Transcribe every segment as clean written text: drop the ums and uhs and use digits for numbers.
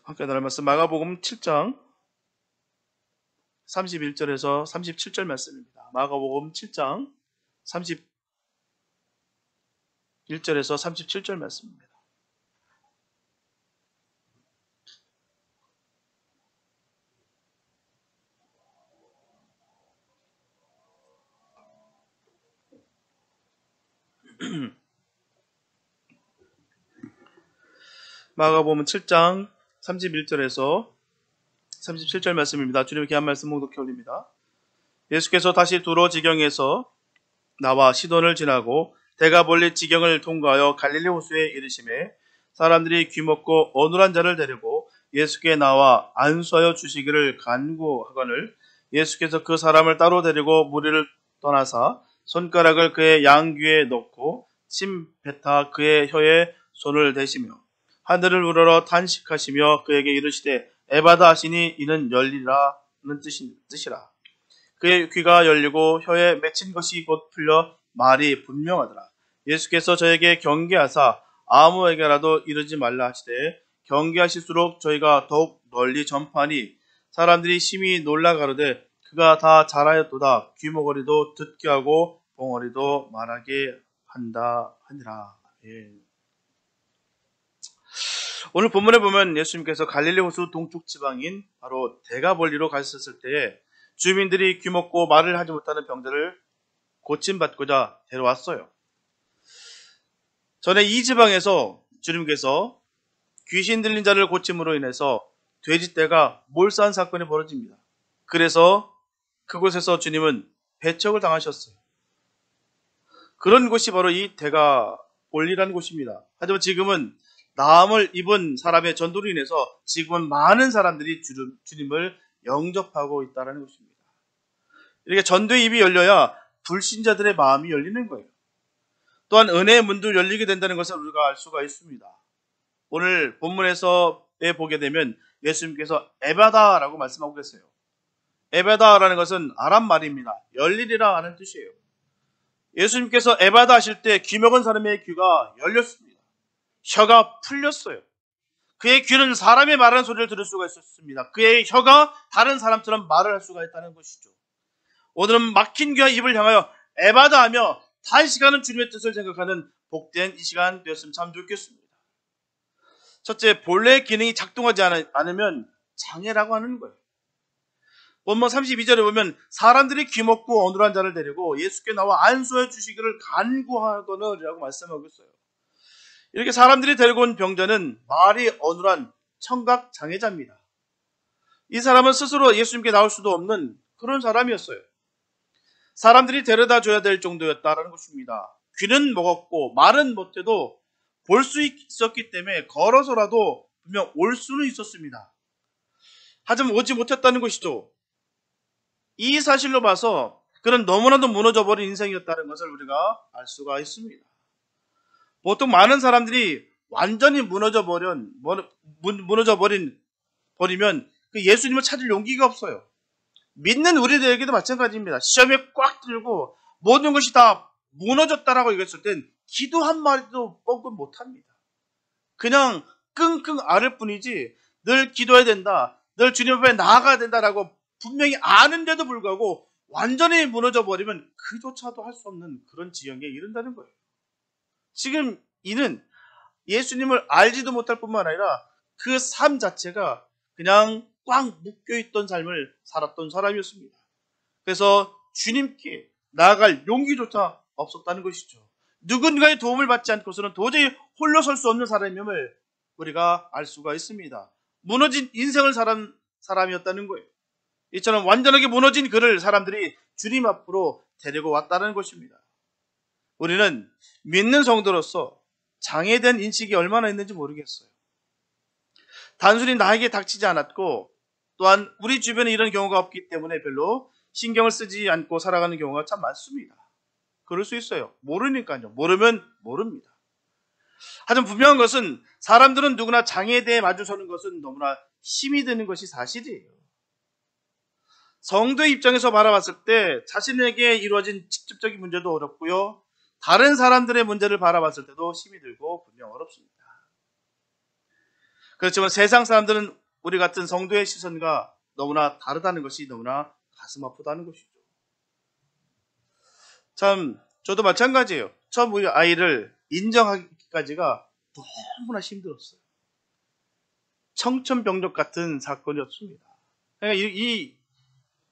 함께 나눌 말씀 마가복음 7장 31절에서 37절 말씀입니다. 마가복음 7장 31절에서 37절 말씀입니다. 마가복음 7장 31절에서 37절 말씀입니다. 주님의 귀한 말씀 봉독해 올립니다. 예수께서 다시 두로 지경에서 나와 시돈을 지나고 데가볼리 지경을 통과하여 갈릴리 호수에 이르시매 사람들이 귀먹고 어눌한 자를 데리고 예수께 나와 안수하여 주시기를 간구하거늘 예수께서 그 사람을 따로 데리고 무리를 떠나사 손가락을 그의 양귀에 넣고 침 뱉어 그의 혀에 손을 대시며 하늘을 우러러 탄식하시며 그에게 이르시되 에바다 하시니 이는 열리라는 뜻이라. 그의 귀가 열리고 혀에 맺힌 것이 곧 풀려 말이 분명하더라. 예수께서 저에게 경계하사 아무에게라도 이르지 말라 하시되 경계하실수록 저희가 더욱 널리 전파하니 사람들이 심히 놀라 가로되 그가 다 잘하였도다. 귀머거리도 듣게 하고 벙어리도 말하게 한다 하니라. 예. 오늘 본문에 보면 예수님께서 갈릴리 호수 동쪽 지방인 바로 데가볼리로 가셨을 때에 주민들이 귀먹고 말을 하지 못하는 병들을 고침받고자 데려왔어요. 전에 이 지방에서 주님께서 귀신 들린 자를 고침으로 인해서 돼지떼가 몰살한 사건이 벌어집니다. 그래서 그곳에서 주님은 배척을 당하셨어요. 그런 곳이 바로 이 데가볼리라는 곳입니다. 하지만 지금은 나음을 입은 사람의 전도로 인해서 지금은 많은 사람들이 주님을 영접하고 있다는 것입니다. 이렇게 전도의 입이 열려야 불신자들의 마음이 열리는 거예요. 또한 은혜의 문도 열리게 된다는 것을 우리가 알 수가 있습니다. 오늘 본문에서 보게 되면 예수님께서 에바다라고 말씀하고 계세요. 에바다라는 것은 아람 말입니다. 열리리라 하는 뜻이에요. 예수님께서 에바다 하실 때 귀먹은 사람의 귀가 열렸습니다. 혀가 풀렸어요. 그의 귀는 사람이 말하는 소리를 들을 수가 있었습니다. 그의 혀가 다른 사람처럼 말을 할 수가 있다는 것이죠. 오늘은 막힌 귀와 입을 향하여 에바다 하며 탄식하는 주님의 뜻을 생각하는 복된 이 시간 되었으면 참 좋겠습니다. 첫째, 본래의 기능이 작동하지 않으면 장애라고 하는 거예요. 본문 32절에 보면 사람들이 귀먹고 어눌한 자를 데리고 예수께 나와 안수해 주시기를 간구하거늘이라고 말씀하고 있어요. 이렇게 사람들이 데리고 온 병자는 말이 어눌한 청각 장애자입니다. 이 사람은 스스로 예수님께 나올 수도 없는 그런 사람이었어요. 사람들이 데려다 줘야 될 정도였다는 것입니다. 귀는 먹었고 말은 못해도 볼 수 있었기 때문에 걸어서라도 분명 올 수는 있었습니다. 하지만 오지 못했다는 것이죠. 이 사실로 봐서 그는 너무나도 무너져버린 인생이었다는 것을 우리가 알 수가 있습니다. 보통 많은 사람들이 완전히 무너져버리면 그 예수님을 찾을 용기가 없어요. 믿는 우리들에게도 마찬가지입니다. 시험에 꽉 들고 모든 것이 다 무너졌다라고 얘기했을 땐 기도 한 마디도 뻥끗 못합니다. 그냥 끙끙 앓을 뿐이지 늘 기도해야 된다, 늘 주님 앞에 나아가야 된다라고 분명히 아는데도 불구하고 완전히 무너져버리면 그조차도 할 수 없는 그런 지경에 이른다는 거예요. 지금 이는 예수님을 알지도 못할 뿐만 아니라 그 삶 자체가 그냥 꽉 묶여있던 삶을 살았던 사람이었습니다. 그래서 주님께 나아갈 용기조차 없었다는 것이죠. 누군가의 도움을 받지 않고서는 도저히 홀로 설 수 없는 사람임을 우리가 알 수가 있습니다. 무너진 인생을 살은 사람이었다는 거예요. 이처럼 완전하게 무너진 그를 사람들이 주님 앞으로 데리고 왔다는 것입니다. 우리는 믿는 성도로서 장애된 인식이 얼마나 있는지 모르겠어요. 단순히 나에게 닥치지 않았고 또한 우리 주변에 이런 경우가 없기 때문에 별로 신경을 쓰지 않고 살아가는 경우가 참 많습니다. 그럴 수 있어요. 모르니까요. 모르면 모릅니다. 하지만 분명한 것은 사람들은 누구나 장애에 대해 마주서는 것은 너무나 힘이 드는 것이 사실이에요. 성도의 입장에서 바라봤을 때 자신에게 이루어진 직접적인 문제도 어렵고요. 다른 사람들의 문제를 바라봤을 때도 힘이 들고 분명 어렵습니다. 그렇지만 세상 사람들은 우리 같은 성도의 시선과 너무나 다르다는 것이 너무나 가슴 아프다는 것이죠. 참 저도 마찬가지예요. 처음 우리 아이를 인정하기까지가 너무나 힘들었어요. 청천벽력 같은 사건이었습니다. 그러니까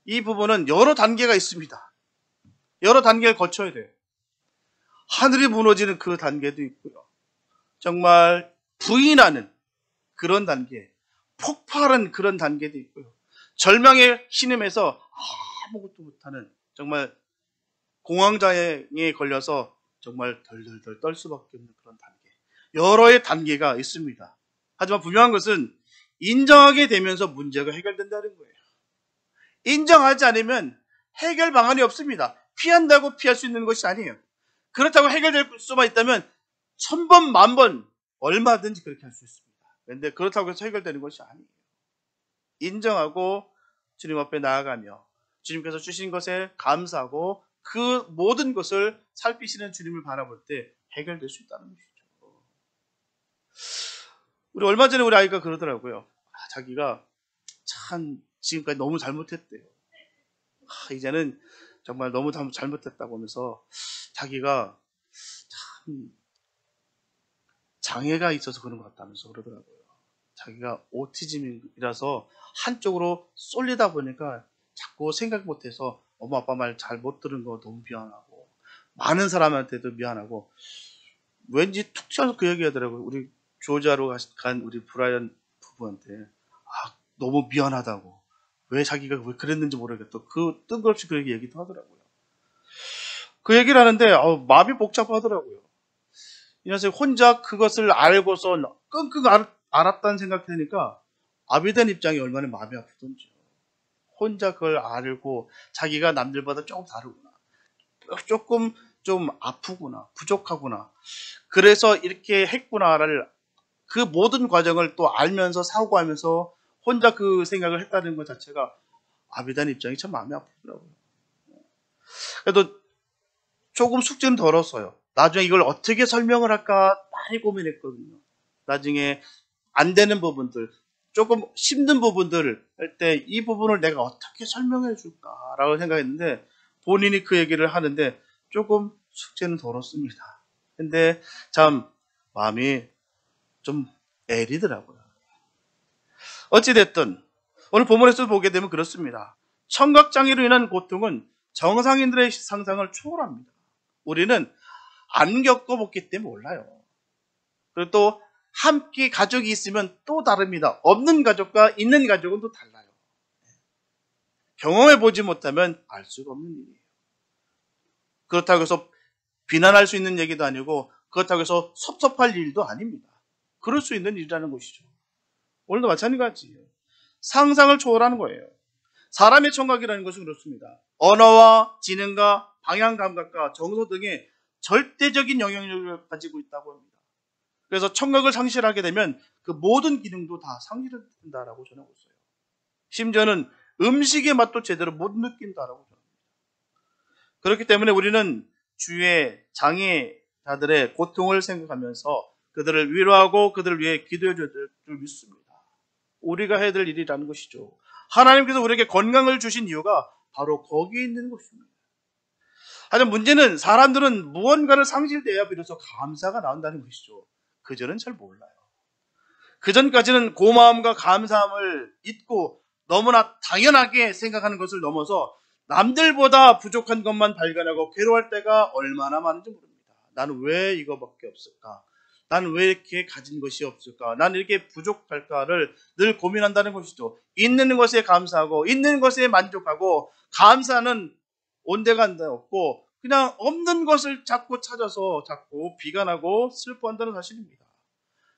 이 부분은 여러 단계가 있습니다. 여러 단계를 거쳐야 돼요. 하늘이 무너지는 그 단계도 있고요. 정말 부인하는 그런 단계, 폭발한 그런 단계도 있고요. 절망에 신음해서 아무것도 못하는 정말 공황장애에 걸려서 정말 덜덜덜 떨 수밖에 없는 그런 단계. 여러의 단계가 있습니다. 하지만 분명한 것은 인정하게 되면서 문제가 해결된다는 거예요. 인정하지 않으면 해결 방안이 없습니다. 피한다고 피할 수 있는 것이 아니에요. 그렇다고 해결될 수만 있다면 1000번, 10,000번 얼마든지 그렇게 할 수 있습니다. 그런데 그렇다고 해서 해결되는 것이 아니에요. 인정하고 주님 앞에 나아가며 주님께서 주신 것에 감사하고 그 모든 것을 살피시는 주님을 바라볼 때 해결될 수 있다는 것이죠. 우리 얼마 전에 우리 아이가 그러더라고요. 자기가 참 지금까지 너무 잘못했대요. 이제는 정말 너무 잘못했다고 하면서 자기가 참 장애가 있어서 그런 것 같다면서 그러더라고요. 자기가 오티즘이라서 한쪽으로 쏠리다 보니까 자꾸 생각 못해서 엄마 아빠 말 잘 못 들은 거 너무 미안하고 많은 사람한테도 미안하고 왠지 툭 튀어서 그 얘기 하더라고요. 우리 조지아로 간 우리 브라이언 부부한테 너무 미안하다고 왜 자기가 왜 그랬는지 모르겠다. 그 뜬금없이 그 얘기도 하더라고요. 그 얘기를 하는데 마음이 복잡하더라고요. 이 녀석이 혼자 그것을 알고서 끙끙 앓았다는 생각이 드니까 아비된 입장이 얼마나 마음이 아프던지요. 혼자 그걸 알고 자기가 남들보다 조금 다르구나. 조금 좀 아프구나. 부족하구나. 그래서 이렇게 했구나를 그 모든 과정을 또 알면서 사고하면서 혼자 그 생각을 했다는 것 자체가 아비단 입장이 참 마음이 아프더라고요. 그래도 조금 숙제는 덜었어요. 나중에 이걸 어떻게 설명을 할까 많이 고민했거든요. 나중에 안 되는 부분들, 조금 힘든 부분들 할 때 이 부분을 내가 어떻게 설명해 줄까라고 생각했는데 본인이 그 얘기를 하는데 조금 숙제는 덜었습니다. 근데 참 마음이 좀 애리더라고요. 어찌됐든 오늘 본문에서 보게 되면 그렇습니다. 청각장애로 인한 고통은 정상인들의 상상을 초월합니다. 우리는 안 겪어봤기 때문에 몰라요. 그리고 또 함께 가족이 있으면 또 다릅니다. 없는 가족과 있는 가족은 또 달라요. 경험해보지 못하면 알 수가 없는 일이에요. 그렇다고 해서 비난할 수 있는 얘기도 아니고 그렇다고 해서 섭섭할 일도 아닙니다. 그럴 수 있는 일이라는 것이죠. 오늘도 마찬가지예요. 상상을 초월하는 거예요. 사람의 청각이라는 것은 그렇습니다. 언어와 지능과 방향 감각과 정서 등의 절대적인 영향력을 가지고 있다고 합니다. 그래서 청각을 상실하게 되면 그 모든 기능도 다 상실된다라고 전하고 있어요. 심지어는 음식의 맛도 제대로 못 느낀다라고 전합니다. 그렇기 때문에 우리는 주위의 장애자들의 고통을 생각하면서 그들을 위로하고 그들을 위해 기도해 줄 줄 믿습니다. 우리가 해야 될 일이라는 것이죠. 하나님께서 우리에게 건강을 주신 이유가 바로 거기에 있는 것입니다. 하지만 문제는 사람들은 무언가를 상실돼야 비로소 감사가 나온다는 것이죠. 그전은 잘 몰라요. 그전까지는 고마움과 감사함을 잊고 너무나 당연하게 생각하는 것을 넘어서 남들보다 부족한 것만 발견하고 괴로워할 때가 얼마나 많은지 모릅니다. 나는 왜 이거밖에 없을까? 나는 왜 이렇게 가진 것이 없을까? 나는 이렇게 부족할까를 늘 고민한다는 것이죠. 있는 것에 감사하고 있는 것에 만족하고 감사는 온데간데 없고 그냥 없는 것을 자꾸 찾아서 자꾸 비관하고 슬퍼한다는 사실입니다.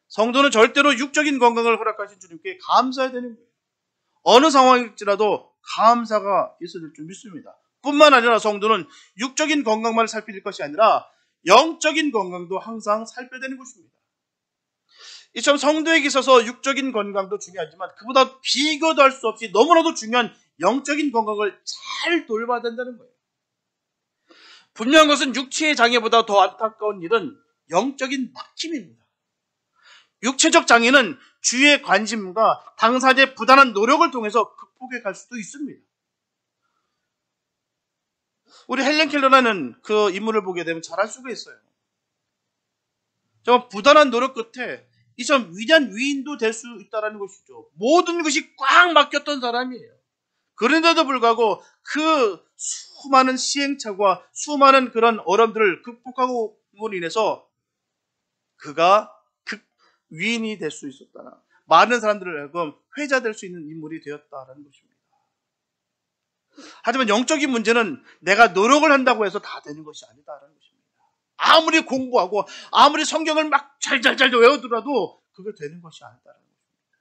성도는 절대로 육적인 건강을 허락하신 주님께 감사해야 되는 거예요. 어느 상황일지라도 감사가 있어야 될 줄 믿습니다. 뿐만 아니라 성도는 육적인 건강만 살필 것이 아니라 영적인 건강도 항상 살펴야 되는 것입니다. 이처럼 성도에게 있어서 육적인 건강도 중요하지만 그보다 비교도 할 수 없이 너무나도 중요한 영적인 건강을 잘 돌봐야 된다는 거예요. 분명한 것은 육체의 장애보다 더 안타까운 일은 영적인 막힘입니다. 육체적 장애는 주위의 관심과 당사자의 부단한 노력을 통해서 극복해 갈 수도 있습니다. 우리 헬렌 켈러라는 그 인물을 보게 되면 잘 알 수가 있어요. 정말 부단한 노력 끝에 이 사람 위대한 위인도 될 수 있다는 것이죠. 모든 것이 꽉 막혔던 사람이에요. 그런데도 불구하고 그 수많은 시행착오와 수많은 그런 어려움들을 극복하고 으로 인해서 그가 위인이 될 수 있었다. 많은 사람들을 하여금 회자될 수 있는 인물이 되었다는 것입니다. 하지만 영적인 문제는 내가 노력을 한다고 해서 다 되는 것이 아니다라는 것입니다. 아무리 공부하고 아무리 성경을 막 잘 외우더라도 그게 되는 것이 아니다라는 것입니다.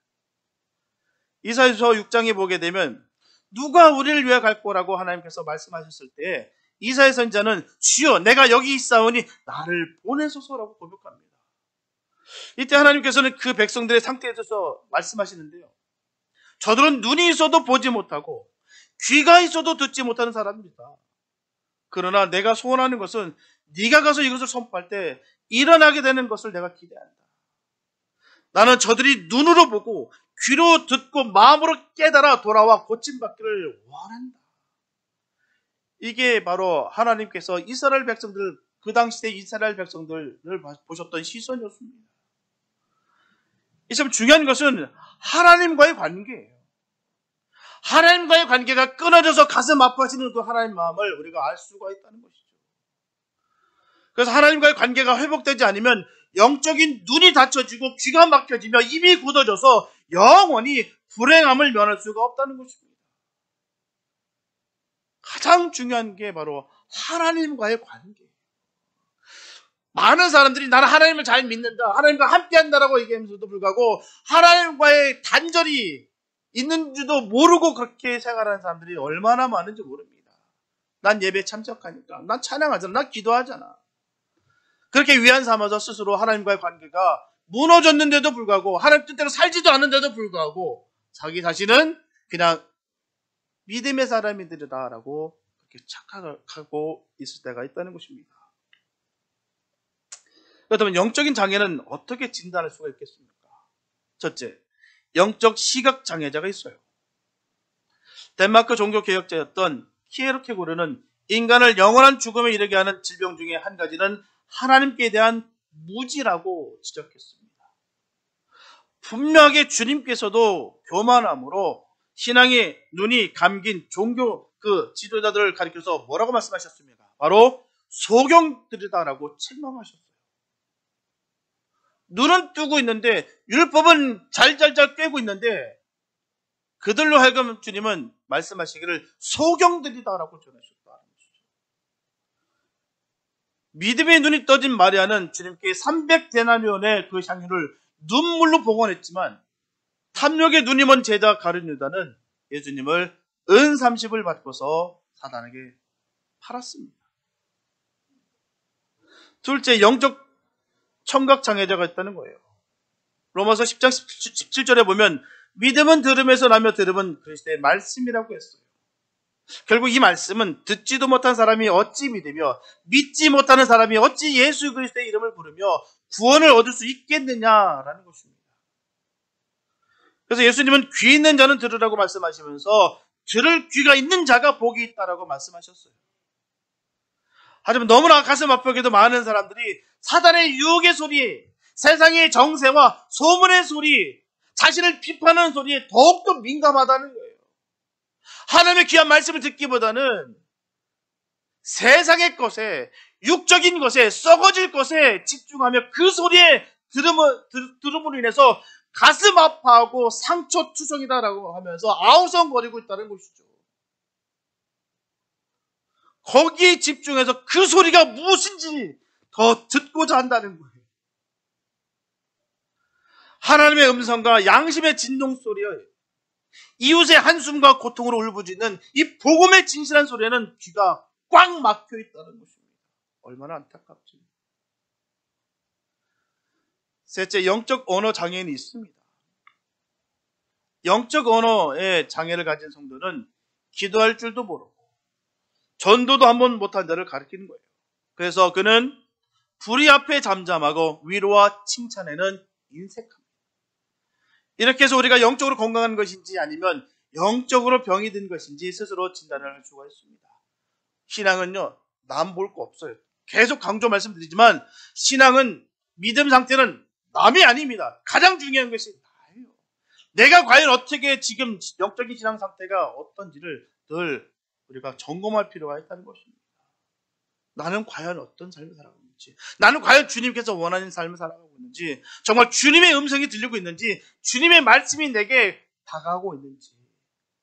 이사야서 6장에 보게 되면 누가 우리를 위해 갈 거라고 하나님께서 말씀하셨을 때 이사야 선지자는 주여 내가 여기 있사오니 나를 보내소서라고 고백합니다. 이때 하나님께서는 그 백성들의 상태에 대해서 말씀하시는데요. 저들은 눈이 있어도 보지 못하고 귀가 있어도 듣지 못하는 사람입니다. 그러나 내가 소원하는 것은 네가 가서 이것을 선포할 때 일어나게 되는 것을 내가 기대한다. 나는 저들이 눈으로 보고 귀로 듣고 마음으로 깨달아 돌아와 고침받기를 원한다. 이게 바로 하나님께서 이스라엘 백성들, 그 당시에 이스라엘 백성들을 보셨던 시선이었습니다. 이 참 중요한 것은 하나님과의 관계예요. 하나님과의 관계가 끊어져서 가슴 아파지는 그 하나님 마음을 우리가 알 수가 있다는 것이죠. 그래서 하나님과의 관계가 회복되지 않으면 영적인 눈이 닫혀지고 귀가 막혀지며 입이 굳어져서 영원히 불행함을 면할 수가 없다는 것입니다. 가장 중요한 게 바로 하나님과의 관계예요. 많은 사람들이 나는 하나님을 잘 믿는다, 하나님과 함께한다라고 얘기하면서도 불구하고 하나님과의 단절이 있는지도 모르고 그렇게 생활하는 사람들이 얼마나 많은지 모릅니다. 난 예배 참석하니까, 난 찬양하잖아, 난 기도하잖아. 그렇게 위안 삼아서 스스로 하나님과의 관계가 무너졌는데도 불구하고 하나님 뜻대로 살지도 않는데도 불구하고 자기 자신은 그냥 믿음의 사람이들이다라고 그렇게 착각하고 있을 때가 있다는 것입니다. 그렇다면 영적인 장애는 어떻게 진단할 수가 있겠습니까? 첫째, 영적 시각 장애자가 있어요. 덴마크 종교개혁자였던 키에르케고르는 인간을 영원한 죽음에 이르게 하는 질병 중에 한 가지는 하나님께 대한 무지라고 지적했습니다. 분명하게 주님께서도 교만함으로 신앙의 눈이 감긴 종교 그 지도자들을 가리켜서 뭐라고 말씀하셨습니까? 바로 소경들이다라고 책망하셨어요. 눈은 뜨고 있는데 율법은 잘 꿰고 있는데 그들로 하여금 주님은 말씀하시기를 소경들이다라고 전하셨다는 것이죠. 믿음의 눈이 떠진 마리아는 주님께 300데나리온의 그 향유를 눈물로 봉헌했지만 탐욕의 눈이 먼 제자 가룟 유다는 예수님을 은 30을 받고서 사단에게 팔았습니다. 둘째, 영적 청각 장애자가 있다는 거예요. 로마서 10장 17절에 보면 믿음은 들음에서 나며 들음은 그리스도의 말씀이라고 했어요. 결국 이 말씀은 듣지도 못한 사람이 어찌 믿으며 믿지 못하는 사람이 어찌 예수 그리스도의 이름을 부르며 구원을 얻을 수 있겠느냐라는 것입니다. 그래서 예수님은 귀 있는 자는 들으라고 말씀하시면서 들을 귀가 있는 자가 복이 있다라고 말씀하셨어요. 하지만 너무나 가슴 아프게도 많은 사람들이 사단의 유혹의 소리, 세상의 정세와 소문의 소리, 자신을 비판하는 소리에 더욱더 민감하다는 거예요. 하나님의 귀한 말씀을 듣기보다는 세상의 것에, 육적인 것에, 썩어질 것에 집중하며 그 소리에 들음으로 인해서 가슴 아파하고 상처투성이다라고 하면서 아우성거리고 있다는 것이죠. 거기에 집중해서 그 소리가 무엇인지 더 듣고자 한다는 거예요. 하나님의 음성과 양심의 진동 소리에 이웃의 한숨과 고통으로 울부짖는 이 복음의 진실한 소리에는 귀가 꽉 막혀 있다는 것입니다. 얼마나 안타깝지. 셋째, 영적 언어 장애인이 있습니다. 영적 언어의 장애를 가진 성도는 기도할 줄도 모르고 전도도 한번 못한 자를 가리키는 거예요. 그래서 그는 불의 앞에 잠잠하고 위로와 칭찬에는 인색합니다. 이렇게 해서 우리가 영적으로 건강한 것인지 아니면 영적으로 병이 든 것인지 스스로 진단을 할 수가 있습니다. 신앙은요, 남 볼 거 없어요. 계속 강조 말씀드리지만 신앙은, 믿음 상태는 남이 아닙니다. 가장 중요한 것이 나예요. 내가 과연 어떻게 지금 영적인 신앙 상태가 어떤지를 늘 우리가 점검할 필요가 있다는 것입니다. 나는 과연 어떤 삶을 살아가고 있는지, 나는 과연 주님께서 원하는 삶을 살아가고 있는지, 정말 주님의 음성이 들리고 있는지, 주님의 말씀이 내게 다가오고 있는지,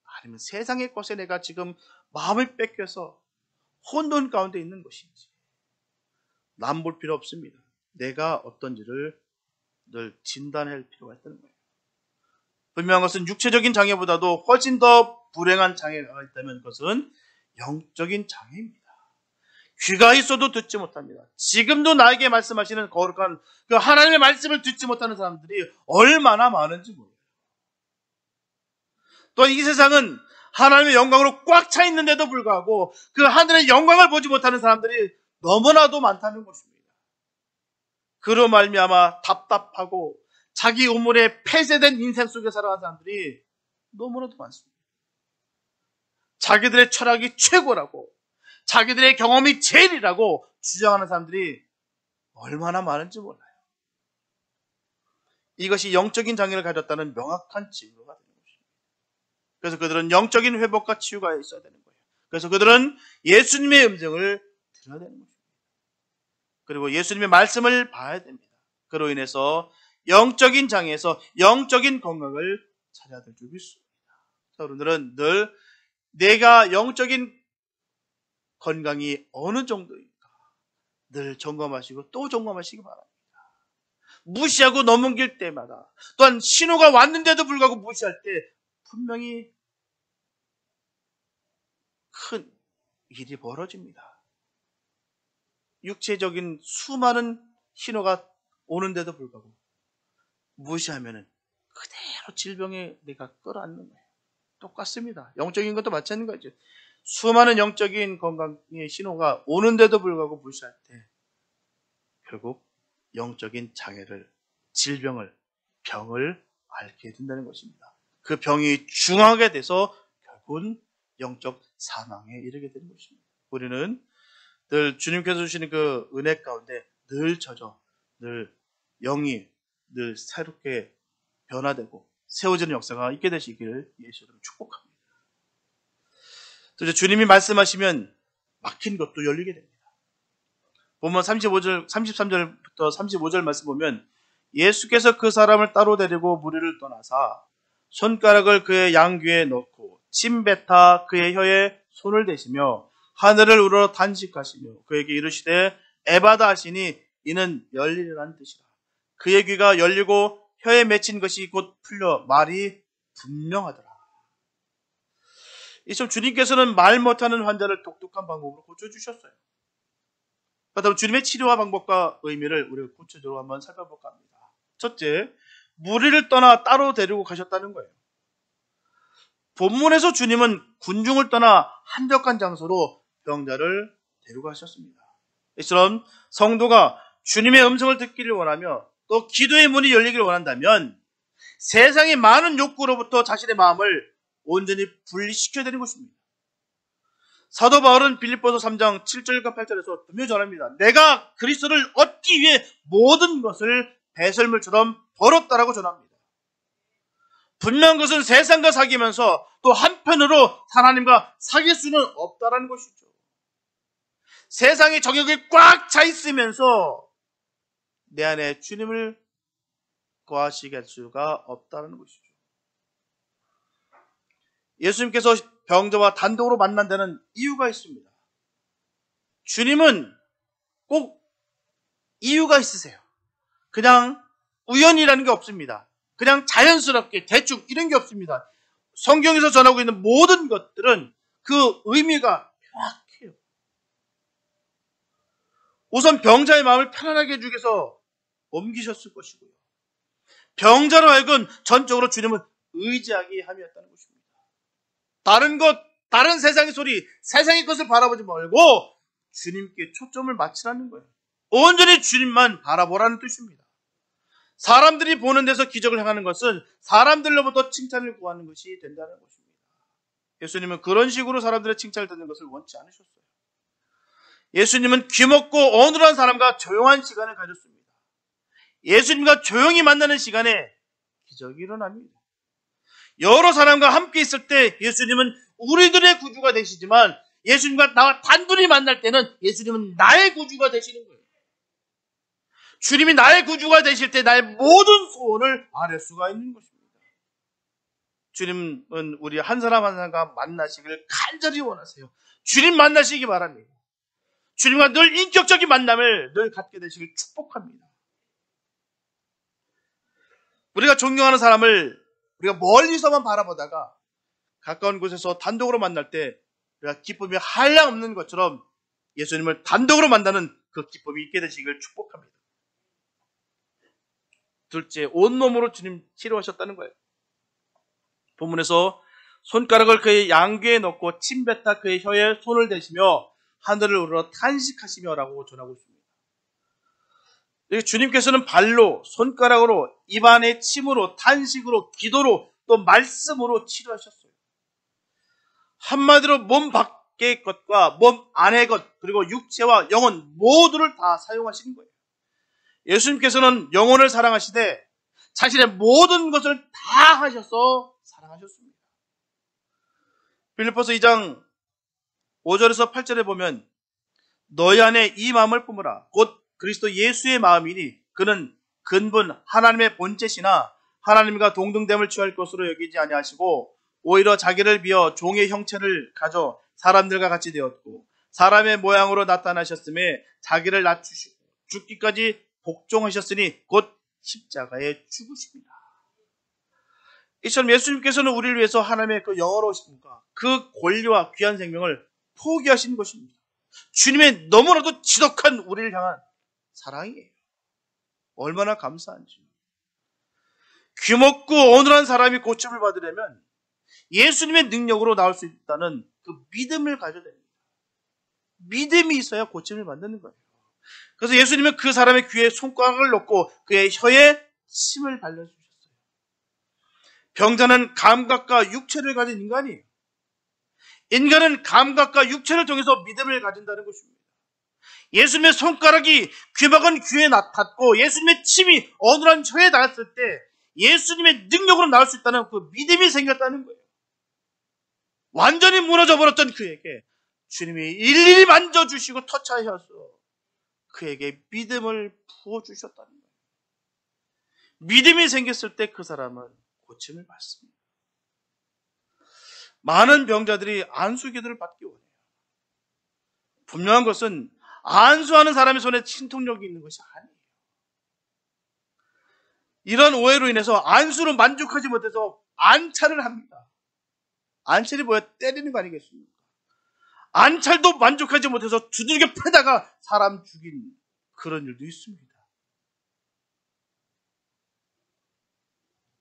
아니면 세상의 것에 내가 지금 마음을 뺏겨서 혼돈 가운데 있는 것인지, 남 볼 필요 없습니다. 내가 어떤지를 늘 진단할 필요가 있다는 거예요. 분명한 것은 육체적인 장애보다도 훨씬 더 불행한 장애가 있다면 그것은 영적인 장애입니다. 귀가 있어도 듣지 못합니다. 지금도 나에게 말씀하시는 거룩한 그 하나님의 말씀을 듣지 못하는 사람들이 얼마나 많은지 모르겠어요. 또 이 세상은 하나님의 영광으로 꽉 차 있는데도 불구하고 그 하늘의 영광을 보지 못하는 사람들이 너무나도 많다는 것입니다. 그로 말미암아 답답하고 자기 우물에 폐쇄된 인생 속에 살아가는 사람들이 너무나도 많습니다. 자기들의 철학이 최고라고, 자기들의 경험이 제일이라고 주장하는 사람들이 얼마나 많은지 몰라요. 이것이 영적인 장애를 가졌다는 명확한 징조가 되는 것입니다. 그래서 그들은 영적인 회복과 치유가 있어야 되는 거예요. 그래서 그들은 예수님의 음성을 들어야 되는 것입니다. 그리고 예수님의 말씀을 봐야 됩니다. 그로 인해서 영적인 장애에서 영적인 건강을 찾아야 될 줄 믿습니다. 자, 여러분들은 늘 내가 영적인 건강이 어느 정도인가 늘 점검하시고 또 점검하시기 바랍니다. 무시하고 넘길 때마다, 또한 신호가 왔는데도 불구하고 무시할 때 분명히 큰 일이 벌어집니다. 육체적인 수많은 신호가 오는데도 불구하고 무시하면 그대로 질병에 내가 끌어안는 거예요. 똑같습니다. 영적인 것도 마찬가지죠. 수많은 영적인 건강의 신호가 오는데도 불구하고 무시할 때 결국 영적인 장애를, 질병을, 병을 앓게 된다는 것입니다. 그 병이 중하게 돼서 결국은 영적 사망에 이르게 되는 것입니다. 우리는 늘 주님께서 주시는 그 은혜 가운데 늘 젖어, 늘 영이 늘 새롭게 변화되고 세워지는 역사가 있게 되시기를 예수로 축복합니다. 또 이제 주님이 말씀하시면 막힌 것도 열리게 됩니다. 보면 33절부터 35절 말씀 보면 예수께서 그 사람을 따로 데리고 무리를 떠나사 손가락을 그의 양귀에 넣고 침 뱉어 그의 혀에 손을 대시며 하늘을 우러러 탄식하시며 그에게 이르시되 에바다 하시니 이는 열리라는 뜻이라. 그의 귀가 열리고 혀에 맺힌 것이 곧 풀려 말이 분명하더라. 이처럼 주님께서는 말 못하는 환자를 독특한 방법으로 고쳐주셨어요. 그렇다면 주님의 치료와 방법과 의미를 우리가 구체적으로 한번 살펴볼까 합니다. 첫째, 무리를 떠나 따로 데리고 가셨다는 거예요. 본문에서 주님은 군중을 떠나 한적한 장소로 병자를 데리고 가셨습니다. 이처럼 성도가 주님의 음성을 듣기를 원하며 또 기도의 문이 열리기를 원한다면 세상의 많은 욕구로부터 자신의 마음을 온전히 분리시켜야 되는 것입니다. 사도 바울은 빌립보서 3장 7절과 8절에서 분명히 전합니다. 내가 그리스도를 얻기 위해 모든 것을 배설물처럼 벌었다라고 전합니다. 분명한 것은 세상과 사귀면서 또 한편으로 하나님과 사귈 수는 없다라는 것이죠. 세상의 정욕이 꽉 차 있으면서 내 안에 주님을 거하시게 할 수가 없다는 것이죠. 예수님께서 병자와 단독으로 만난다는 이유가 있습니다. 주님은 꼭 이유가 있으세요. 그냥 우연이라는 게 없습니다. 그냥 자연스럽게 대충 이런 게 없습니다. 성경에서 전하고 있는 모든 것들은 그 의미가 명확해요. 우선 병자의 마음을 편안하게 해주기 위해서 옮기셨을 것이고요. 병자로 하여금 전적으로 주님은 의지하게 함이었다는 것입니다. 다른 세상의 소리, 세상의 것을 바라보지 말고 주님께 초점을 맞추라는 거예요. 온전히 주님만 바라보라는 뜻입니다. 사람들이 보는 데서 기적을 행하는 것은 사람들로부터 칭찬을 구하는 것이 된다는 것입니다. 예수님은 그런 식으로 사람들의 칭찬을 듣는 것을 원치 않으셨어요. 예수님은 귀먹고 어눌한 사람과 조용한 시간을 가졌습니다. 예수님과 조용히 만나는 시간에 기적이 일어납니다. 여러 사람과 함께 있을 때 예수님은 우리들의 구주가 되시지만 예수님과 나와 단둘이 만날 때는 예수님은 나의 구주가 되시는 거예요. 주님이 나의 구주가 되실 때 나의 모든 소원을 아뢰 수가 있는 것입니다. 주님은 우리 한 사람 한 사람과 만나시기를 간절히 원하세요. 주님 만나시기 바랍니다. 주님과 늘 인격적인 만남을 늘 갖게 되시길 축복합니다. 우리가 존경하는 사람을 우리가 멀리서만 바라보다가 가까운 곳에서 단독으로 만날 때 우리가 기쁨이 한량없는 것처럼 예수님을 단독으로 만나는 그 기쁨이 있게 되시길 축복합니다. 둘째, 온몸으로 주님 치료하셨다는 거예요. 본문에서 손가락을 그의 양귀에 넣고 침 뱉다 그의 혀에 손을 대시며 하늘을 우러러 탄식하시며라고 전하고 있습니다. 주님께서는 발로, 손가락으로, 입안에 침으로, 탄식으로, 기도로, 또 말씀으로 치료하셨어요. 한마디로 몸 밖의 것과 몸 안의 것, 그리고 육체와 영혼 모두를 다 사용하시는 거예요. 예수님께서는 영혼을 사랑하시되 자신의 모든 것을 다 하셔서 사랑하셨습니다. 빌립보서 2장 5절에서 8절에 보면 너희 안에 이 마음을 품으라. 곧 그리스도 예수의 마음이니 그는 근본 하나님의 본체시나 하나님과 동등됨을 취할 것으로 여기지 아니하시고 오히려 자기를 비어 종의 형체를 가져 사람들과 같이 되었고 사람의 모양으로 나타나셨음에 자기를 낮추시고 죽기까지 복종하셨으니 곧 십자가에 죽으십니다. 이처럼 예수님께서는 우리를 위해서 하나님의 그 영어로우심과 그 권리와 귀한 생명을 포기하신 것입니다. 주님의 너무나도 지독한 우리를 향한 사랑이에요. 얼마나 감사한지. 귀먹고 어눌한 사람이 고침을 받으려면 예수님의 능력으로 나올 수 있다는 그 믿음을 가져야 됩니다. 믿음이 있어야 고침을 받는 거예요. 그래서 예수님은 그 사람의 귀에 손가락을 넣고 그의 혀에 침을 발라주셨어요. 병자는 감각과 육체를 가진 인간이에요. 인간은 감각과 육체를 통해서 믿음을 가진다는 것입니다. 예수님의 손가락이 귀막은 귀에 닿고 예수님의 침이 어눌한 혀에 닿았을 때 예수님의 능력으로 나올 수 있다는 그 믿음이 생겼다는 거예요. 완전히 무너져 버렸던 그에게 주님이 일일이 만져주시고 터치하셔서 그에게 믿음을 부어주셨다는 거예요. 믿음이 생겼을 때 그 사람은 고침을 받습니다. 많은 병자들이 안수기도를 받기 원해요. 분명한 것은 안수하는 사람의 손에 신통력이 있는 것이 아니에요. 이런 오해로 인해서 안수로 만족하지 못해서 안찰을 합니다. 안찰이 뭐야? 때리는 거 아니겠습니까? 안찰도 만족하지 못해서 두들겨 패다가 사람 죽인 그런 일도 있습니다.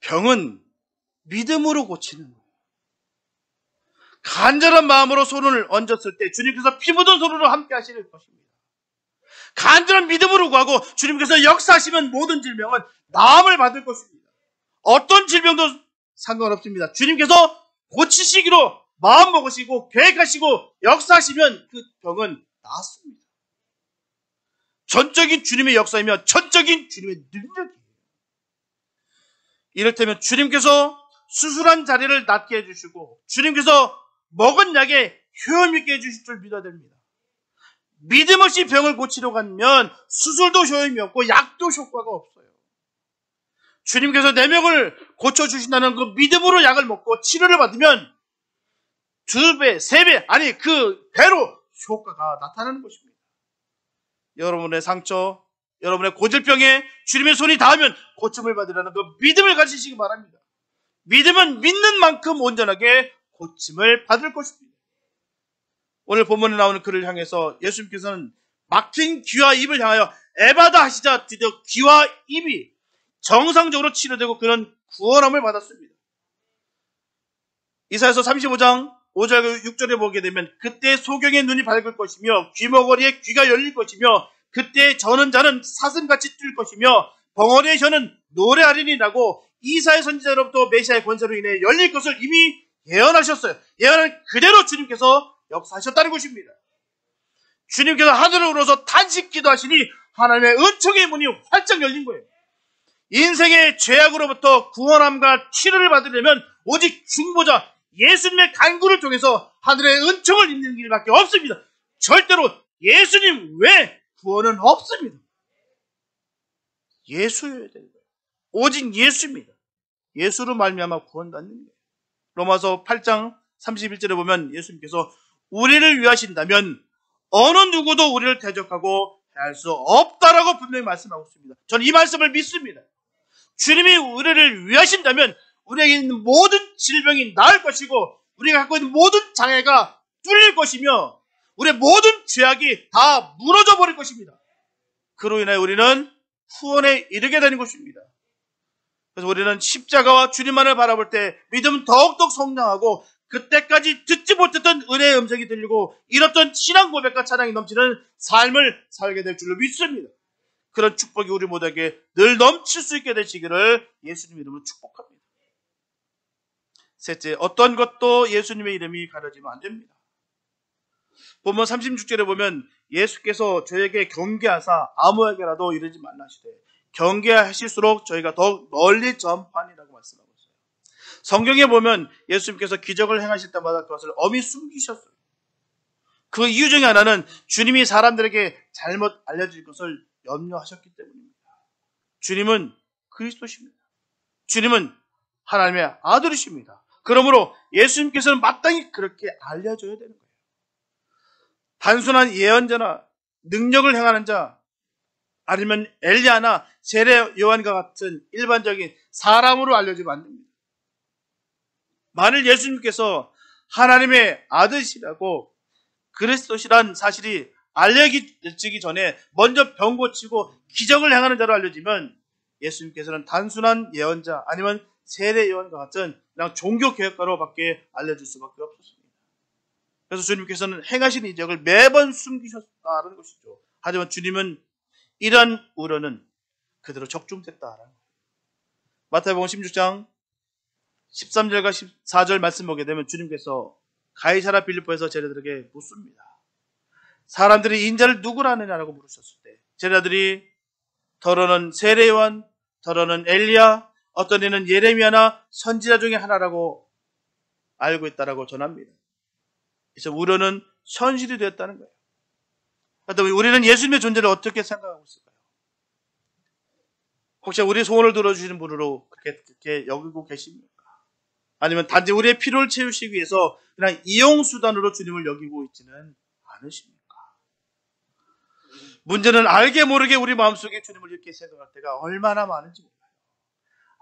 병은 믿음으로 고치는 거예요. 간절한 마음으로 손을 얹었을 때 주님께서 피 묻은 손으로 함께 하실 것입니다. 간절한 믿음으로 구하고 주님께서 역사하시면 모든 질병은 나음을 받을 것입니다. 어떤 질병도 상관없습니다. 주님께서 고치시기로 마음 먹으시고 계획하시고 역사하시면 그 병은 낫습니다. 전적인 주님의 역사이며 전적인 주님의 능력이에요. 이를테면 주님께서 수술한 자리를 낫게 해주시고 주님께서 먹은 약에 효험 있게 해주실 줄 믿어야 됩니다. 믿음 없이 병을 고치려고 하면 수술도 효험이 없고 약도 효과가 없어요. 주님께서 내 병을 고쳐주신다는 그 믿음으로 약을 먹고 치료를 받으면 2배, 3배, 아니 그 배로 효과가 나타나는 것입니다. 여러분의 상처, 여러분의 고질병에 주님의 손이 닿으면 고침을 받으라는 그 믿음을 가지시기 바랍니다. 믿음은 믿는 만큼 온전하게 고침을 받을 것입니다. 오늘 본문에 나오는 그를 향해서 예수님께서는 막힌 귀와 입을 향하여 에바다 하시자 드디어 귀와 입이 정상적으로 치료되고 그는 구원함을 받았습니다. 이사야서 35장 5절 6절에 보게 되면 그때 소경의 눈이 밝을 것이며 귀머거리의 귀가 열릴 것이며 그때 저는 자는 사슴같이 뛸 것이며 벙어리의 혀는 노래하리니라고 이사야 선지자로부터 메시아의 권세로 인해 열릴 것을 이미 예언하셨어요. 예언은 그대로 주님께서 역사하셨다는 것입니다. 주님께서 하늘을 우러서 탄식 기도하시니 하나님의 은총의 문이 활짝 열린 거예요. 인생의 죄악으로부터 구원함과 치료를 받으려면 오직 중보자 예수님의 간구를 통해서 하늘의 은총을 입는 길밖에 없습니다. 절대로 예수님 외 구원은 없습니다. 예수여야 되는 거예요. 오직 예수입니다. 예수로 말미암아 구원받는 거예요. 로마서 8장 31절에 보면 예수님께서 우리를 위하신다면 어느 누구도 우리를 대적하고 할 수 없다라고 분명히 말씀하고 있습니다. 저는 이 말씀을 믿습니다. 주님이 우리를 위하신다면 우리에게 있는 모든 질병이 나을 것이고 우리가 갖고 있는 모든 장애가 뚫릴 것이며 우리의 모든 죄악이 다 무너져 버릴 것입니다. 그로 인하여 우리는 후원에 이르게 되는 것입니다. 그래서 우리는 십자가와 주님만을 바라볼 때 믿음은 더욱더 성장하고 그때까지 듣지 못했던 은혜의 음성이 들리고 잃었던 신앙 고백과 찬양이 넘치는 삶을 살게 될 줄로 믿습니다. 그런 축복이 우리 모두에게 늘 넘칠 수 있게 되시기를 예수님 이름으로 축복합니다. 셋째, 어떤 것도 예수님의 이름이 가려지면 안 됩니다. 본문 36절에 보면 예수께서 저에게 경계하사 아무에게라도 이르지 말라 하시되 경계하실수록 저희가 더욱 널리 전파하니라고 말씀하고 있어요. 성경에 보면 예수님께서 기적을 행하실 때마다 그것을 엄히 숨기셨어요. 그 이유 중에 하나는 주님이 사람들에게 잘못 알려질 것을 염려하셨기 때문입니다. 주님은 그리스도십니다. 주님은 하나님의 아들이십니다. 그러므로 예수님께서는 마땅히 그렇게 알려줘야 되는 거예요. 단순한 예언자나 능력을 행하는 자 아니면 엘리야나 세례 요한과 같은 일반적인 사람으로 알려지면 안 됩니다. 만일 예수님께서 하나님의 아들이시라고 그리스도시란 사실이 알려지기 전에 먼저 병 고치고 기적을 행하는 자로 알려지면 예수님께서는 단순한 예언자 아니면 세례 요한과 같은 그냥 종교 개혁가로밖에 알려질 수밖에 없었습니다. 그래서 주님께서는 행하신 이적을 매번 숨기셨다는 것이죠. 하지만 주님은 이러한 우려는 그대로 적중됐다라는 거예요. 마태복음 16장 13절과 14절 말씀 보게 되면 주님께서 가이사랴 빌립보에서 제자들에게 묻습니다. 사람들이 인자를 누구라 하느냐라고 물으셨을 때 제자들이 더러는 세례 요한, 더러는 엘리야, 어떤 이는 예레미야나 선지자 중에 하나라고 알고 있다라고 전합니다. 그래서 우려는 현실이 되었다는 거예요. 그렇다면 우리는 예수님의 존재를 어떻게 생각하고 있을까요? 혹시 우리 소원을 들어주시는 분으로 그렇게 여기고 계십니까? 아니면 단지 우리의 필요를 채우시기 위해서 그냥 이용수단으로 주님을 여기고 있지는 않으십니까? 문제는 알게 모르게 우리 마음속에 주님을 이렇게 생각할 때가 얼마나 많은지 몰라요.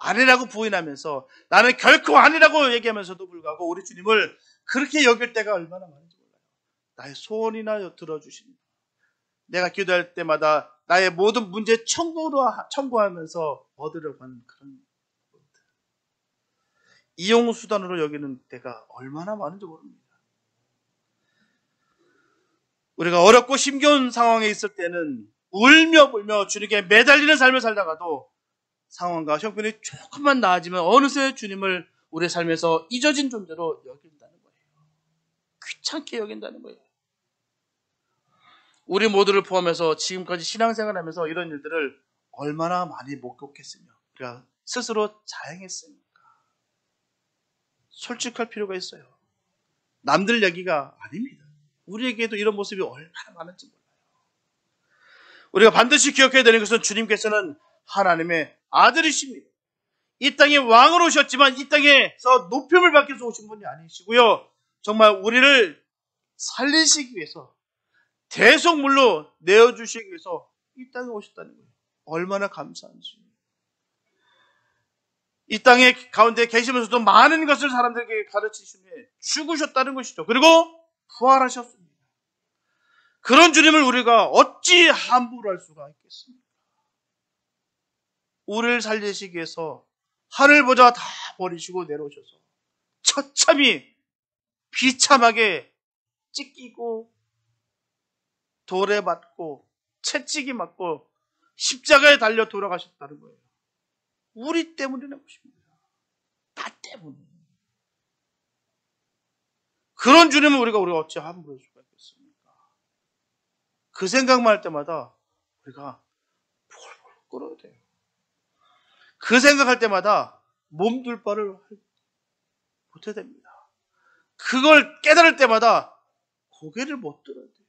아니라고 부인하면서 나는 결코 아니라고 얘기하면서도 불구하고 우리 주님을 그렇게 여길 때가 얼마나 많은지 몰라요. 나의 소원이나 들어주십니다. 내가 기도할 때마다 나의 모든 문제 청구하면서 얻으려고 하는 그런 것들. 이용수단으로 여기는 때가 얼마나 많은지 모릅니다. 우리가 어렵고 힘겨운 상황에 있을 때는 울며 불며 주님께 매달리는 삶을 살다가도 상황과 형편이 조금만 나아지면 어느새 주님을 우리의 삶에서 잊어진 존재로 여긴다는 거예요. 귀찮게 여긴다는 거예요. 우리 모두를 포함해서 지금까지 신앙생활하면서 이런 일들을 얼마나 많이 목격했으며 우리가 스스로 자행했습니까? 솔직할 필요가 있어요. 남들 얘기가 아닙니다. 우리에게도 이런 모습이 얼마나 많은지 몰라요. 우리가 반드시 기억해야 되는 것은 주님께서는 하나님의 아들이십니다. 이 땅에 왕으로 오셨지만 이 땅에서 높임을 받기 위해서 오신 분이 아니시고요. 정말 우리를 살리시기 위해서 대속물로 내어주시기 위해서 이 땅에 오셨다는 거예요. 얼마나 감사한지. 이 땅의 가운데 계시면서도 많은 것을 사람들에게 가르치시며 죽으셨다는 것이죠. 그리고 부활하셨습니다. 그런 주님을 우리가 어찌 함부로 할 수가 있겠습니까? 우리를 살리시기 위해서 하늘 보좌 다 버리시고 내려오셔서 처참히 비참하게 찢기고 돌에 맞고 채찍이 맞고 십자가에 달려 돌아가셨다는 거예요. 우리 때문이라는 것입니다. 나 때문에. 그런 주님을 우리가 어찌 함부로 할 수가 있겠습니까? 그 생각만 할 때마다 우리가 폴폴 끓어야 돼요. 그 생각할 때마다 몸둘 바를 못해야 됩니다. 그걸 깨달을 때마다 고개를 못 들어야 돼요.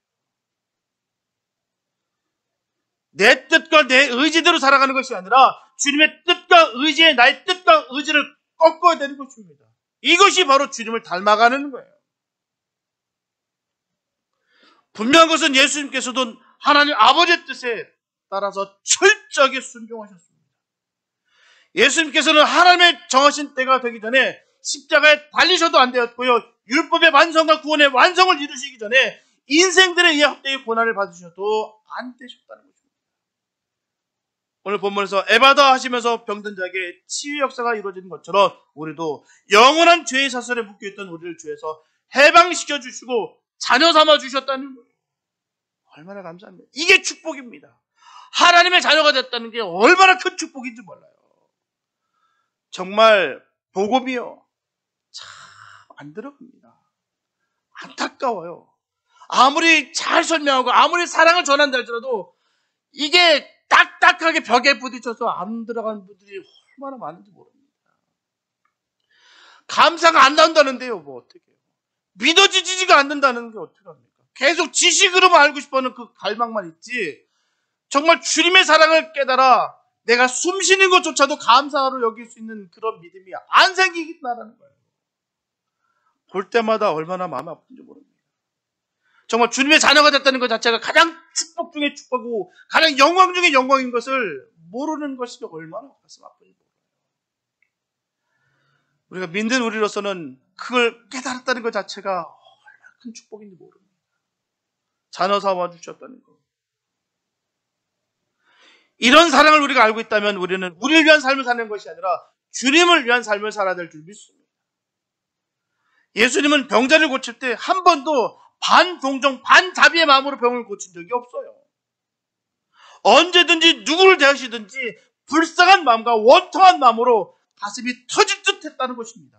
내 뜻과 내 의지대로 살아가는 것이 아니라 주님의 뜻과 의지에 나의 뜻과 의지를 꺾어야 되는 것입니다. 이것이 바로 주님을 닮아가는 거예요. 분명한 것은 예수님께서도 하나님 아버지의 뜻에 따라서 철저하게 순종하셨습니다. 예수님께서는 하나님의 정하신 때가 되기 전에 십자가에 달리셔도 안 되었고요. 율법의 완성과 구원의 완성을 이루시기 전에 인생들에 의해 헛되이 고난을 받으셔도 안 되셨다는 것입니다. 오늘 본문에서 에바다 하시면서 병든 자에게 치유 역사가 이루어지는 것처럼 우리도 영원한 죄의 사슬에 묶여있던 우리를 주에서 해방시켜 주시고 자녀 삼아 주셨다는 거예요. 얼마나 감사합니다. 이게 축복입니다. 하나님의 자녀가 됐다는 게 얼마나 큰 축복인지 몰라요. 정말 복음이요. 참 안 들어갑니다. 안타까워요. 아무리 잘 설명하고 아무리 사랑을 전한다 할지라도 이게 딱딱하게 벽에 부딪혀서 안 들어가는 분들이 얼마나 많은지 모릅니다. 감사가 안 나온다는데요. 뭐 어떻게 해요. 믿어지지가 않는다는 게 어떻게 합니까? 계속 지식으로만 알고 싶어하는 그 갈망만 있지 정말 주님의 사랑을 깨달아 내가 숨 쉬는 것조차도 감사로 여길 수 있는 그런 믿음이 안 생기겠다는 거예요. 볼 때마다 얼마나 마음 아픈지 모릅니다. 정말 주님의 자녀가 됐다는 것 자체가 가장 축복 중에 축복이고 가장 영광 중에 영광인 것을 모르는 것이 얼마나 가슴 아픈지 몰라요. 우리가 믿는 우리로서는 그걸 깨달았다는 것 자체가 얼마나 큰 축복인지 모릅니다. 자녀 삼아 주셨다는 것. 이런 사랑을 우리가 알고 있다면 우리는 우리를 위한 삶을 사는 것이 아니라 주님을 위한 삶을 살아야 될 줄 믿습니다. 예수님은 병자를 고칠 때 한 번도 반동정, 반자비의 마음으로 병을 고친 적이 없어요. 언제든지 누구를 대하시든지 불쌍한 마음과 원통한 마음으로 가슴이 터질 듯 했다는 것입니다.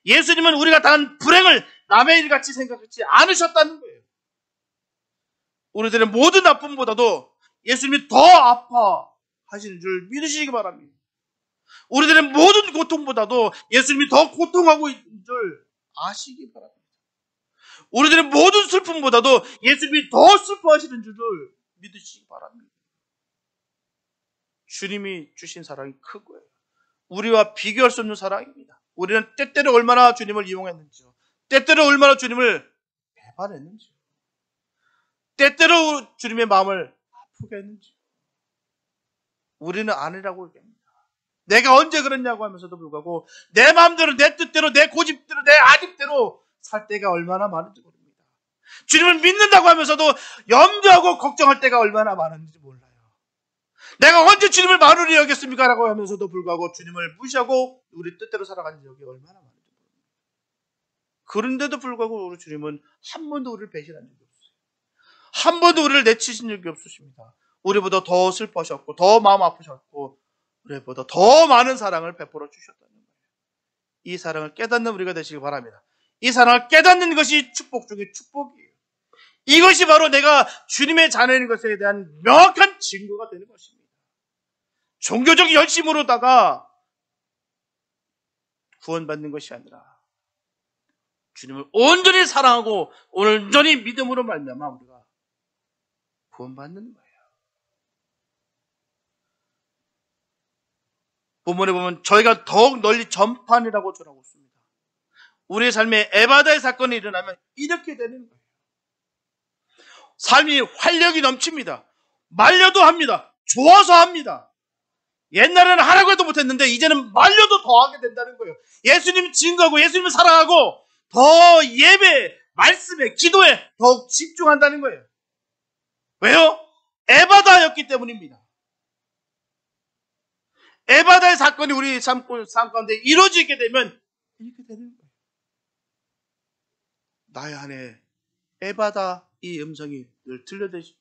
예수님은 우리가 당한 불행을 남의 일같이 생각하지 않으셨다는 거예요. 우리들의 모든 아픔보다도 예수님이 더 아파하시는 줄 믿으시기 바랍니다. 우리들의 모든 고통보다도 예수님이 더 고통하고 있는 줄 아시기 바랍니다. 우리들의 모든 슬픔보다도 예수님이 더 슬퍼하시는 줄을 믿으시기 바랍니다. 주님이 주신 사랑이 크고요. 우리와 비교할 수 없는 사랑입니다. 우리는 때때로 얼마나 주님을 이용했는지요. 때때로 얼마나 주님을 배반했는지요. 때때로 주님의 마음을 아프게 했는지요. 우리는 아니라고 얘기합니다. 내가 언제 그랬냐고 하면서도 불구하고 내 마음대로 내 뜻대로 내 고집대로 내 아집대로 살 때가 얼마나 많은지 모릅니다. 주님을 믿는다고 하면서도 염려하고 걱정할 때가 얼마나 많은지 몰라요. 내가 언제 주님을 마루리 여겼습니까? 라고 하면서도 불구하고 주님을 무시하고 우리 뜻대로 살아가는 적이 얼마나 많은지 모릅니다. 그런데도 불구하고 우리 주님은 한 번도 우리를 배신한 적이 없어요. 한 번도 우리를 내치신 적이 없으십니다. 우리보다 더 슬퍼하셨고 더 마음 아프셨고 우리보다 더 많은 사랑을 베풀어 주셨다는 거예요. 이 사랑을 깨닫는 우리가 되시기 바랍니다. 이 사랑을 깨닫는 것이 축복 중에 축복이에요. 이것이 바로 내가 주님의 자녀인 것에 대한 명확한 증거가 되는 것입니다. 종교적 열심으로다가 구원받는 것이 아니라 주님을 온전히 사랑하고 온전히 믿음으로 말미암아 우리가 구원받는 거예요. 본문에 보면 저희가 더욱 널리 전파하니라고 전하고 있습니다. 우리의 삶에 에바다의 사건이 일어나면 이렇게 되는 거예요. 삶이 활력이 넘칩니다. 말려도 합니다. 좋아서 합니다. 옛날에는 하라고 해도 못했는데 이제는 말려도 더 하게 된다는 거예요. 예수님 증거하고 예수님을 사랑하고 더 예배, 말씀에, 기도에 더욱 집중한다는 거예요. 왜요? 에바다였기 때문입니다. 에바다의 사건이 우리 삶 가운데 이루어지게 되면 이렇게 되는 거예요. 나의 안에 에바다 이 음성이 늘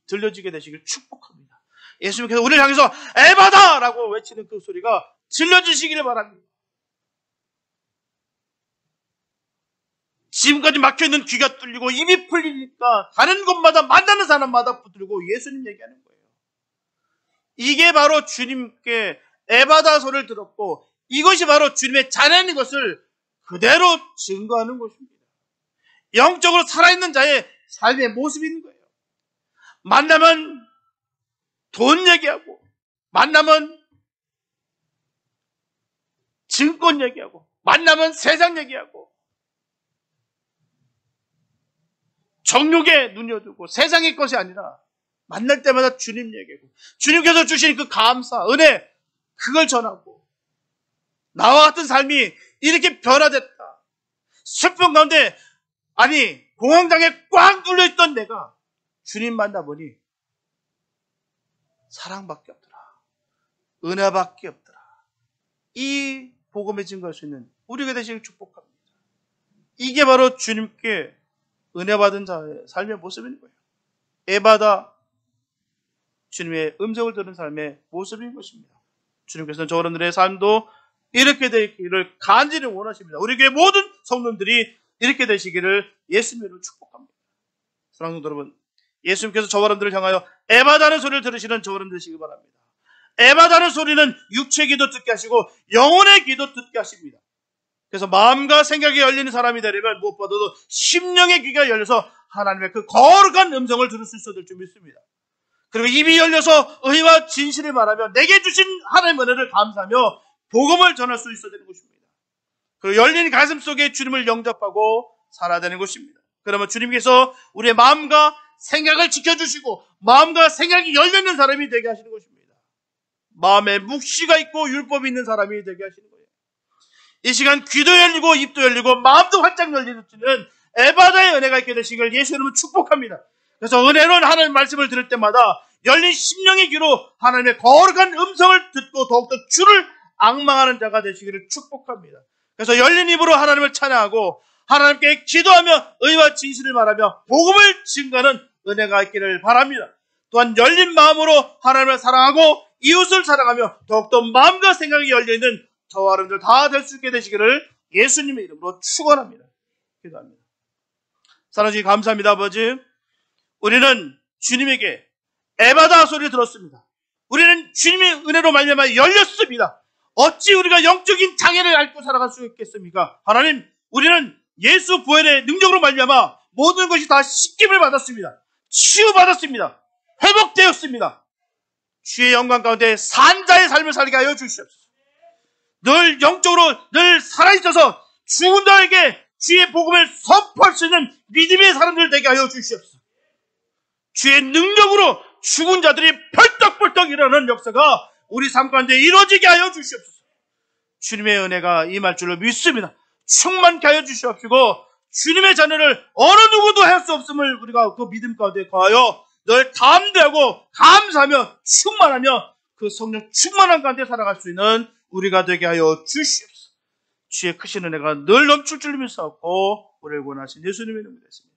들려지게 되시길 축복합니다. 예수님께서 우리를 향해서 에바다라고 외치는 그 소리가 들려주시기를 바랍니다. 지금까지 막혀있는 귀가 뚫리고 입이 풀리니까 가는 곳마다 만나는 사람마다 붙들고 예수님 얘기하는 거예요. 이게 바로 주님께 에바다 소리를 들었고 이것이 바로 주님의 자녀인 것을 그대로 증거하는 것입니다. 영적으로 살아있는 자의 삶의 모습인 거예요. 만나면 돈 얘기하고 만나면 증권 얘기하고 만나면 세상 얘기하고 정욕에 눈여두고 세상의 것이 아니라 만날 때마다 주님 얘기하고 주님께서 주신 그 감사, 은혜 그걸 전하고 나와 같은 삶이 이렇게 변화됐다. 슬픔 가운데 아니 공황장애 꽉 눌려있던 내가 주님 만나보니 사랑밖에 없더라. 은혜밖에 없더라. 이 복음에 증거할 수 있는 우리가 되시길 축복합니다. 이게 바로 주님께 은혜 받은 자의 삶의 모습인 거예요. 에바다 주님의 음성을 들은 삶의 모습인 것입니다. 주님께서는 저분들의 삶도 이렇게 되기를 간절히 원하십니다. 우리 교회 모든 성도들이 이렇게 되시기를 예수님으로 축복합니다. 사랑하는 여러분, 예수님께서 저분들을 향하여 에바다는 소리를 들으시는 저분들 되시기 바랍니다. 에바다는 소리는 육체의 귀도 듣게 하시고 영혼의 귀도 듣게 하십니다. 그래서 마음과 생각이 열리는 사람이 되려면 무엇보다도 심령의 귀가 열려서 하나님의 그 거룩한 음성을 들을 수 있어야 될 줄 믿습니다. 그리고 입이 열려서 의와 진실을 말하며 내게 주신 하나님의 은혜를 감사하며 복음을 전할 수 있어야 되는 것입니다. 그리고 열린 가슴 속에 주님을 영접하고 살아야 되는 것입니다. 그러면 주님께서 우리의 마음과 생각을 지켜주시고 마음과 생각이 열려있는 사람이 되게 하시는 것입니다. 마음에 묵시가 있고 율법이 있는 사람이 되게 하시는 거예요. 이 시간 귀도 열리고 입도 열리고 마음도 활짝 열리는 에바다의 은혜가 있게 되시길 예수 이름으로 축복합니다. 그래서 은혜로운 하나님의 말씀을 들을 때마다 열린 심령의 귀로 하나님의 거룩한 음성을 듣고 더욱더 주를 앙망하는 자가 되시기를 축복합니다. 그래서 열린 입으로 하나님을 찬양하고 하나님께 기도하며 의와 진실을 말하며 복음을 증거하는 은혜가 있기를 바랍니다. 또한 열린 마음으로 하나님을 사랑하고 이웃을 사랑하며 더욱더 마음과 생각이 열려있는 저와 여러분들 다 될 수 있게 되시기를 예수님의 이름으로 축원합니다. 기도합니다. 사랑하는 주님 감사합니다. 아버지, 우리는 주님에게 에바다 소리를 들었습니다. 우리는 주님의 은혜로 말미암아 열렸습니다. 어찌 우리가 영적인 장애를 앓고 살아갈 수 있겠습니까? 하나님, 우리는 예수 부활의 능력으로 말미암아 모든 것이 다 씻김을 받았습니다. 치유받았습니다. 회복되었습니다. 주의 영광 가운데 산자의 삶을 살게 하여 주시옵소서. 늘 영적으로 늘 살아있어서 죽은 자에게 주의 복음을 선포할 수 있는 믿음의 사람들 되게 하여 주시옵소서. 주의 능력으로 죽은 자들이 펄떡펄떡 일어나는 역사가 우리 삶 가운데 이루어지게 하여 주시옵소서. 주님의 은혜가 임할 줄로 믿습니다. 충만케 하여 주시옵시고 주님의 자녀를 어느 누구도 할 수 없음을 우리가 그 믿음 가운데 거하여 늘 담대하고 감사하며 충만하며 그 성령 충만한 가운데 살아갈 수 있는 우리가 되게 하여 주시옵소서. 주의 크신 은혜가 늘 넘칠 줄 믿사옵고 우리를 원하신 예수님의 이름으로 했습니다.